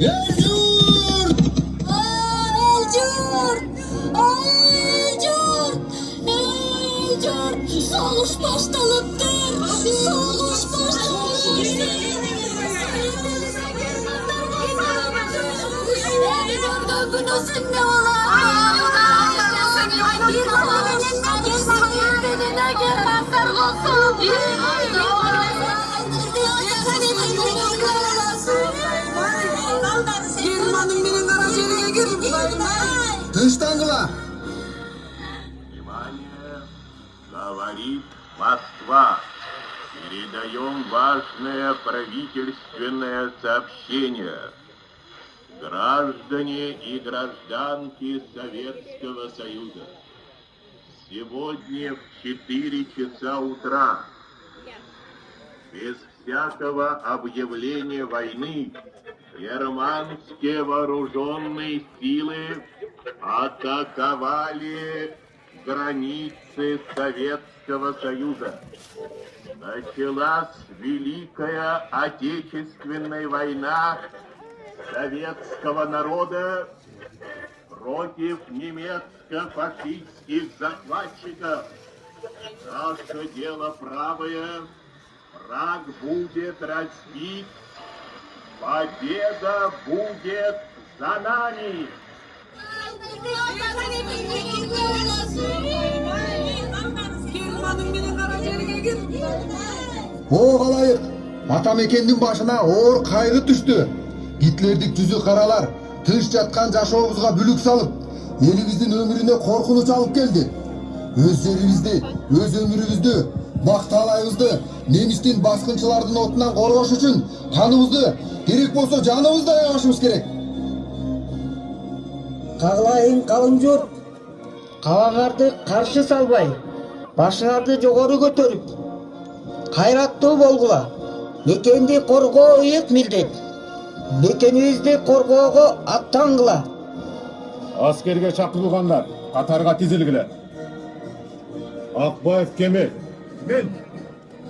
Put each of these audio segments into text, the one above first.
El-Yurt! El-Yurt! El-Yurt! El-Yurt! Soğuş başlanıptır! Soğuş başlanıptır! El-Yurt'un günüsünde Тыныштандыла! Внимание, говорит Москва. Передаем важное правительственное сообщение. Граждане и гражданки Советского Союза, сегодня в 4 часа утра, без всякого объявления войны, германские вооруженные силы атаковали границы Советского Союза. Началась Великая Отечественная война советского народа против немецко-фашистских захватчиков. Наше дело правое, враг будет разбит, победа будет за нами. О қалайық, атамекендің башына оор қайғы түсті. Гитлердік жүзі қаралар, тыныш жатқан жашообузга бүлік салып, еліміздің өміріне қорқыныч алып келді. Өз жерімізді, өз өмірімізді, бақталайымызды, немістің басқыншылардың отынан қорғош үшін қанымызды, керек болса жанымызды аябашымыз керек. Каглайын калың жұрт, калаңарды каршы салбай, башыңарды жогору көтөрүп, кайраттуу болгула. Мекенди коргоо ыйык милдет. Мекенибизди коргоого аттангыла. Askerge çakırılganlar Katarga tizilgile. Akbayev Kemel. Ben.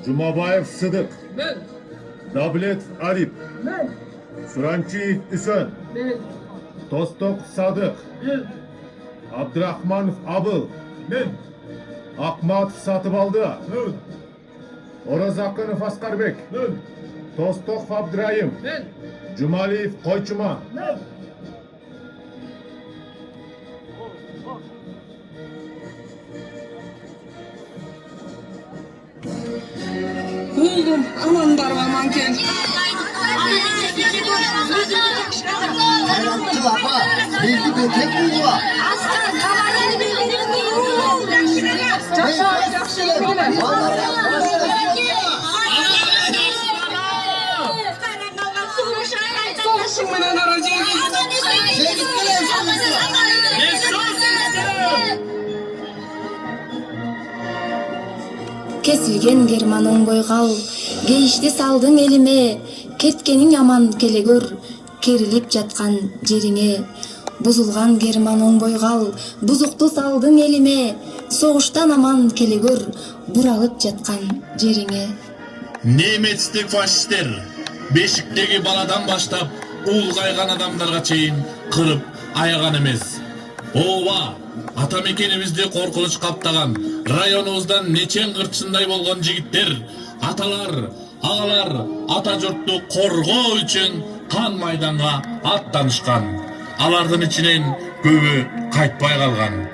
Cumabayev Sıdık. Ben. Davlet Arif. Ben. Surançiyev Üsen. Ben. Tostok Sadık. Ben. Abdurrahmanov Abıl. Ben. Akmatov Satıbaldı. Ben. Orazakınov Askarbek. Ben. Tostok Abdurrahim. Ben. Cumaliyev Koyçuma. Ben. Buldum. Amanlar var manken. Baba, belki de tek buldular. Soğuşun bana aracıyı. Kesilgen german оңбой кал, кейишти салдың элиме, кеткениң аман келе көр, керилип жаткан жериңе. Бузулган герман оңбой кал, бузукту салдың элиме, согуштан аман келе көр, буралып жаткан жериңе. Немецтик фашисттер бешиктеги баладан баштап улгайган адамдарга чейин кырып аяган эмес. Ооба, атамекенибизди коркунуч каптаган, районубуздан нечен кырчындай болгон жигиттер, аталар, агалар ата журтту коргоо үчүн кан майданга аттанышкан. Алардын ичинен көбү кайтпай калган.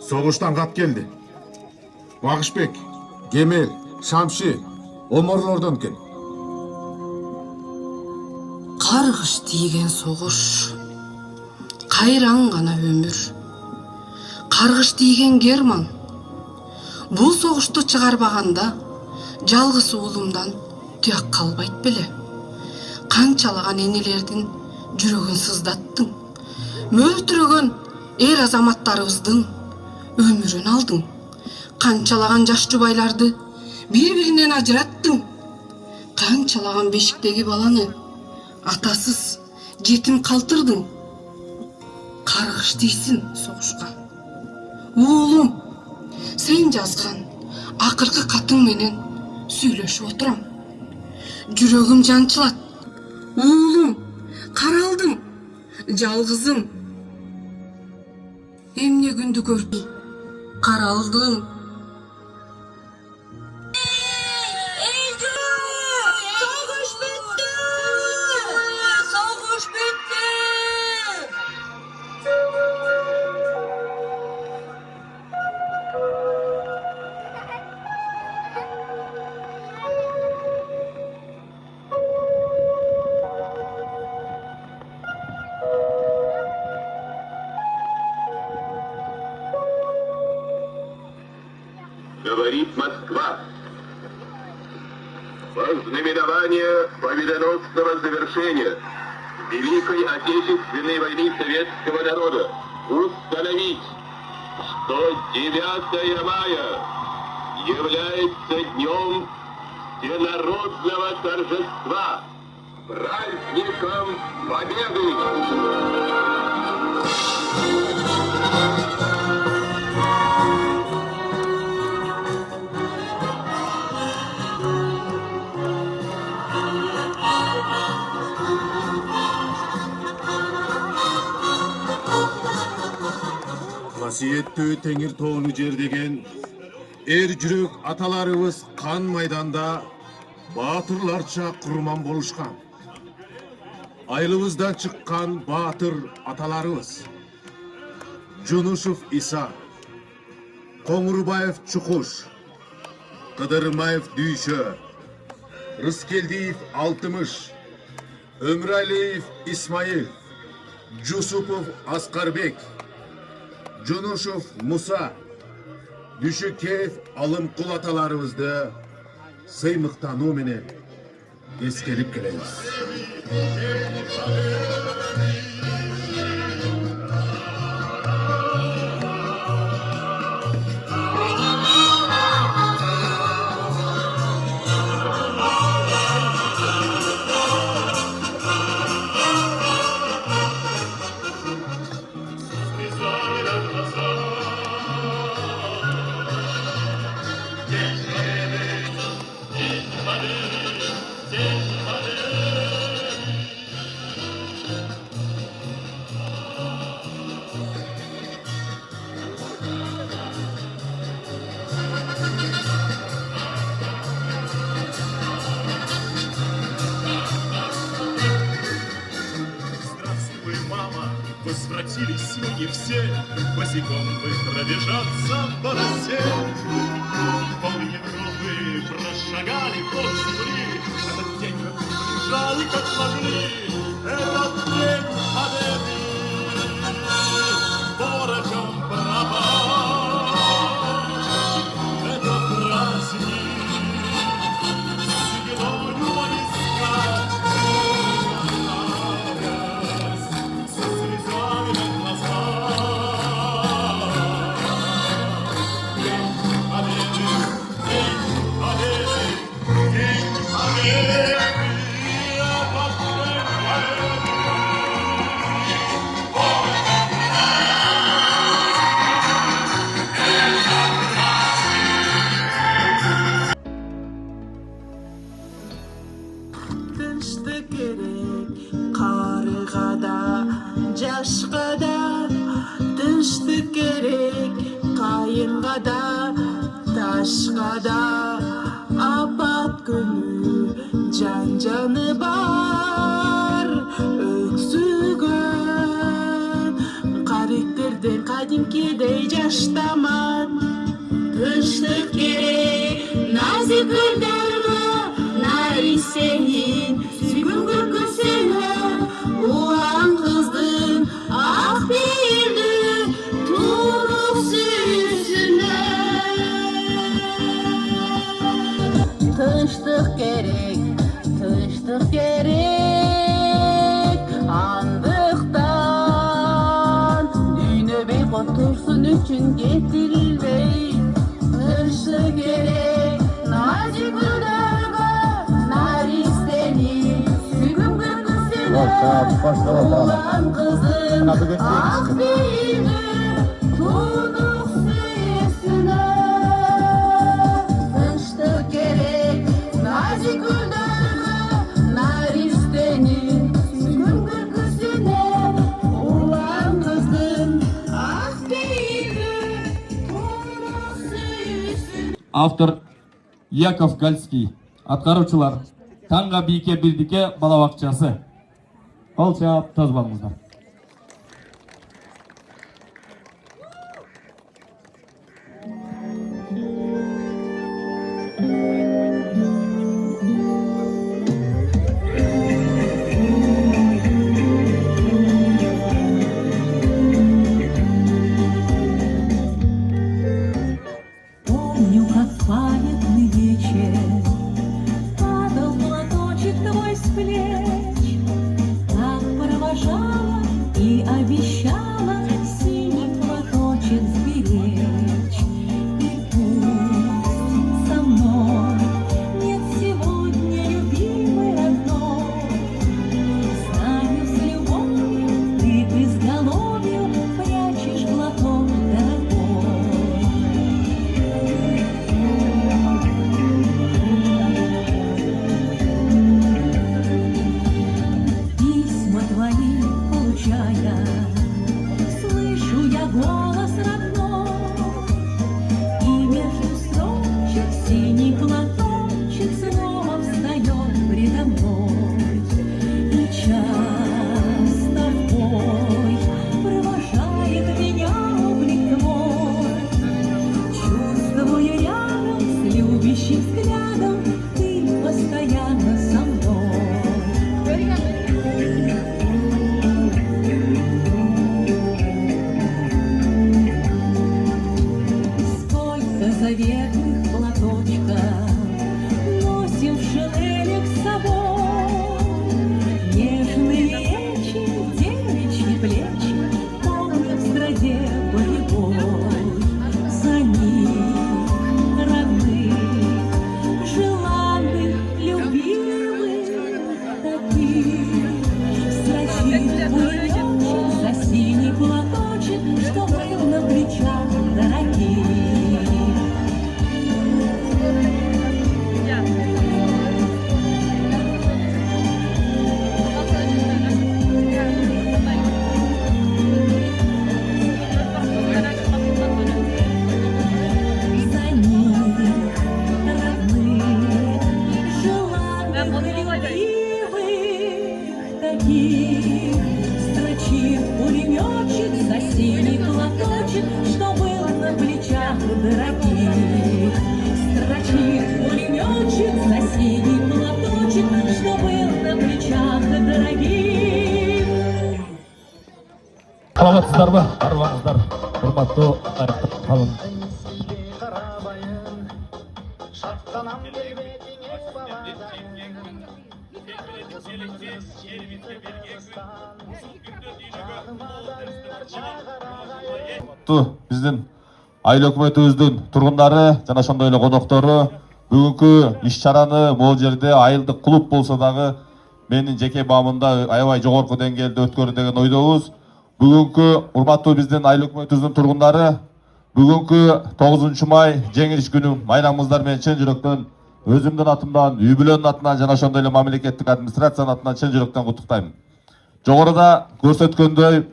Soğuştan kap geldi. Багышбек, Кемел, Шамши, Оморлордон экен. Каргыш тийген согуш, кайраң гана өмүр. Каргыш тийген Герман. Бул согушту чыгарбаганда жалгыз уулумдан туяк калбайт беле. Канчалаган энелердин жүрөгүн сыздаттың. Мөлтүрөгөн эр азаматтарыбыздын өмүрүн алдың. Канчалаган жаш жубайларды бири-биринен ажыраттың. Канчалаган бешиктеги баланы атасыз, жетим калтырдың. Каргыш тийсин согушка. Уулум, сен жазган акыркы катың менен сүйлөшүп отурам. Жүрөгүм жанчылат. Уулум, каралдым, жалгызым. Эмне күндү көрдүм, каралдым. Говорит Москва. Вознаменование победоносного завершения Великой Отечественной войны советского народа установить, что 9 мая является днем всенародного торжества, праздником Победы. Касиеттүү Теңир тоону жердеген эр жүрөк аталарыбыз кан майданда баатырларча курман болушкан. Айылыбыздан чыккан баатыр аталарыбыз Жунушев Иса, Коңурбаев Чукуш, Кыдырмаев Дүйшө, Рыскелдиев Алтымыш, Өмүралиев Исмаил, Жусупов Аскарбек, Жунушев Муса, Дүшүкеев Алымкул аталарыбызды сыймыктануу менен эскерип келебиз. Возвратились мы все, босиком быстро бежаться по росе. Пол Европы прошагали, позабыли, этот день как лежал и как могли, этот день победы порохом пропал. Это праздник сигнального искать. Тынчтык керек карыга да, жашка да. Тынчтык керек кайынга да, ташка да. Апат күнү жан-жаны бар өксүгөн. Каректерден кадимкидей жаштаман. Тынчтык senin Sülgün gülgüsüne Ulan kızdın ah değildi Tuğruk süsüne Tınçtık gerek Andıktan Düğüne bey otursun için getirilmey Tınçtık gerek Naci Güldarga Naristeni Sülgün gülgüsüne Ulan kızın ah değildi Tuğruk süsüne Tınçtık gerek Naci Güldarga Naristenin Sülgün gülgüsüne Ulan kızın ah değildi Tuğruk süsüne Автор Яков Гальский. Атқарушылар Таңға Бике Билдике балабақшасы. Қол шап таз болыңыздар. Помню, как памятный вечер Падал платочек твой с плеч Так провожала и обещала Синий платочек сберечь И пусть со мной нет сегодня любимой родной Знаю, с любовью ты к изголовью Прячешь платок дорогой Письма твои получая, слышу я голос родной, и между строчек синий платочек снова встает предо мной. И часто в бой провожает меня облик твой, чувствуя рядом с любящим взглядом ты постоянно со мной. Сколько заветных платочков носим в шинелях с собой, нежные речи, девичьи плечи помнят в страде боевой. За них родных, желанных, любимых, таких строчит пулеметчик за синий платочек, что был на плечах дорогих. За них родных, желанных, любимых, таких строчит пулеметчик за синий платочек, что был на плечах дорогих. Строчит пулеметчик за синий платочек, что был на плечах дорогих. Саламатсыздарбы, арбаңыздар. Урматтуу қалың. Биздин айыл өкмөтүбүздүн тургундары жана ошондой эле коноктору бүгүнкү иш-чараны могул жерде айылдык клуб болсо дагы менин жеке баамымда аябай жогорку деңгээлде өткөрүү деген ойдобуз. Бүгүнкү урматтуу биздин айыл өкмөтүбүздүн тургундары бүгүнкү 9 май жеңилиш күнү майрамыңыздар менен чын жүрөктөн өзүмдүн атымдан, үй бүлөнүн атынан жана ошондой эле мамлекеттик администрациянын атынан чын жүрөктөн куттуктайм. Жогоруда көрсөткөндөй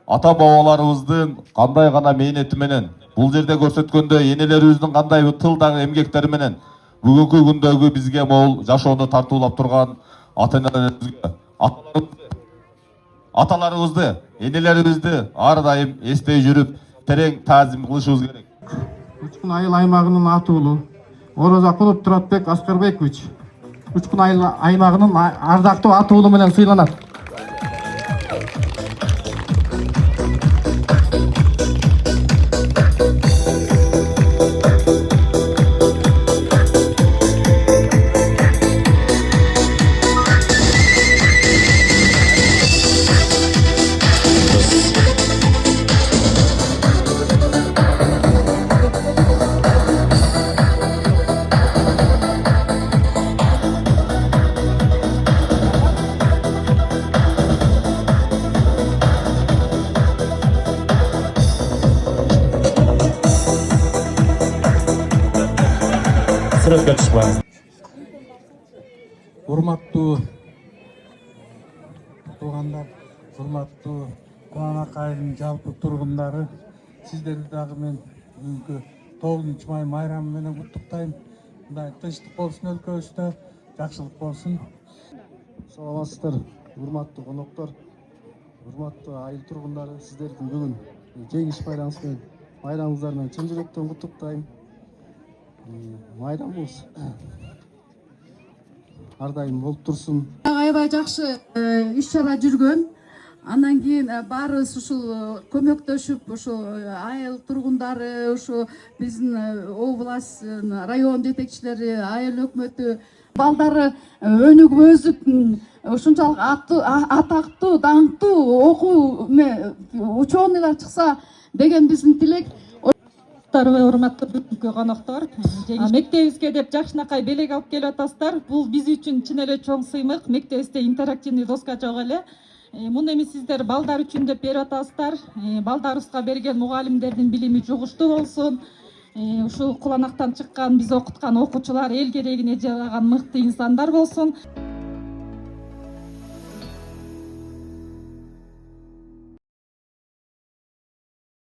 ата бабаларыбыздын кандай гана мээнети менен, бул жерде көрсөткөндөй энелерибиздин кандай тылдагы эмгектери менен бүгүнкү күндөгү бизге могул жашоону тартуулап турган ата-энелерибизге, аталарыбызды, энелерибизди ар дайым эстей жүрүп, терең таазим кылышыбыз керек. Айыл аймагынын атуулу Оразакулов Туратбек Аскарбекович учкун аймагынын ардактуу атуулу менен сыйланат. Урматтуу туугандар, урматтуу Кубанак айылынын жалпы тургундары, сиздерди дагы мен бүгүнкү 9-май майрамы менен куттуктайм. Мындай тынчтык болсун өлкөбүздө, жакшылык болсун. Саламатсыздар, урматтуу коноктор, урматтуу айыл тургундары, сиздердин бүгүн жеңиш байрамыңыздар менен чын жүрөктөн куттуктайм. Майрамыбыз ар дайым болуп турсун. Аябай жакшы иш-чара жүргөн. Андан кийин баарыбыз ушул көмөктөшүп, ушул айыл тургундары, ушу биздин область, район жетекчилери, айыл өкмөтү балдары өнүгүп өсүп, ушунчалык атактуу, даңктуу окуу ученыйлар чыкса деген биздин тилек. Урматтуу бүгүнкү коноктор, мектебибизге деп жакшынакай белек алып келип атасыздар. Бул биз үчүн чын эле чоң сыймык. Мектебибизде интерактивный доска жок эле. Муну эми сиздер балдар үчүн деп берип атасыздар. Балдарыбызга берген мугалимдердин билими жугуштуу болсун. Ушул куланактан чыккан биз окуткан окуучулар эл керегине жараган мыкты инсандар болсун.